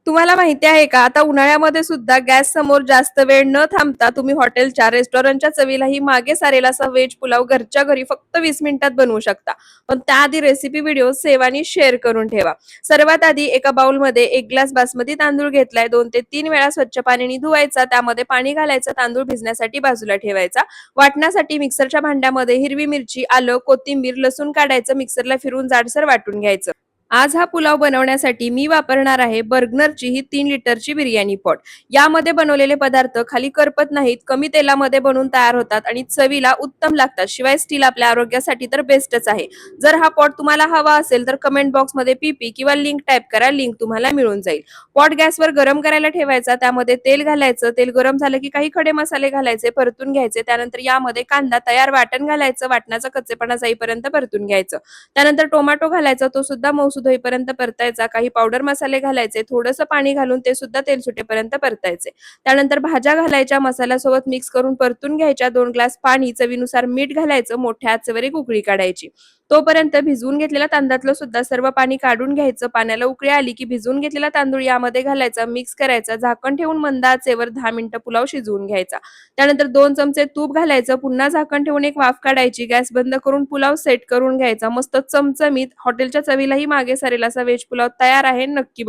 तुम्हाला माहिती आहे का, आता उन्हाळ्यामध्ये सुद्धा गॅस समोर जास्त वेळ न थांबता तुम्ही हॉटेलच्या, रेस्टॉरंटच्या चवीलाही मागे सारेल असा व्हेज पुलाव घरच्या घरी फक्त 20 मिनिटात बनवू शकता. पण त्याआधी रेसिपी व्हिडिओ सेव्ह आणि शेअर करून ठेवा. सर्वात आधी एका बाउलमध्ये 1 ग्लास बासमती तांदूळ घेतलाय. 2 ते 3 वेळा स्वच्छ पाण्याने धुवायचा. त्यामध्ये पाणी घालायचं, तांदूळ भिजण्यासाठी बाजूला ठेवायचा. वाटण्यासाठी मिक्सरच्या भांड्यामध्ये हिरवी मिरची, आलं, कोथिंबीर, लसूण काढायचं, मिक्सरला फिरवून जाडसर वाटून घ्यायचं. आज हा पुलाव बनवण्यासाठी मी वापरणार आहे बर्गनरची ही 3 लिटरची बिर्याणी पॉट. यामध्ये बनवलेले पदार्थ खाली करपत नाहीत, कमी तेलामध्ये बनवून तयार होतात आणि चवीला उत्तम लागतात. शिवाय स्टील आपल्या आरोग्यासाठी तर बेस्टच आहे. जर हा पॉट तुम्हाला हवा असेल तर कमेंट बॉक्समध्ये पीपी किंवा लिंक टाइप करा, लिंक तुम्हाला मिळून जाईल. पॉट गॅसवर गरम करायला ठेवायचा, त्यामध्ये तेल घालायचं, तेल गरम झालं की काही खडे मसाले घालायचे, परतून घ्यायचे. त्यानंतर यामध्ये कांदा, तयार वाटण घालायचं, वाटणाचा कच्चेपणा जाईपर्यंत परतून घ्यायचं. त्यानंतर टोमॅटो घालायचा, तो सुद्धा मऊसूद होईपर्यंत परतायचा. काही पावडर मसाले घालायचे, थोडंसं पाणी घालून ते सुद्धा तेल सुटेपर्यंत परतायचे. त्यानंतर भाज्या घालायच्या, मसाल्यासोबत मिक्स करून परतून घ्यायच्या. 2 ग्लास पाणी, चवीनुसार मीठ घालायचं, मोठ्या आचेवर एक उकळी काढायची. तोपर्यंत भिजवून घेतलेल्या तांदळातलं सुद्धा सर्व पाणी काढून घ्यायचं. पाण्याला उकळी आली की भिजवून घेतलेला तांदूळ यामध्ये घालायचा, मिक्स करायचा. झाकण ठेवून मंद आचेवर 10 मिनिटं पुलाव शिजवून घ्यायचा. त्यानंतर 2 चमचे तूप घालायचं, पुन्हा झाकण ठेवून एक वाफ काढायची. गॅस बंद करून पुलाव सेट करून घ्यायचा. मस्त चमचमीत हॉटेलच्या चवीलाही मागे सारेल असा व्हेज पुलाव तयार आहे. नक्की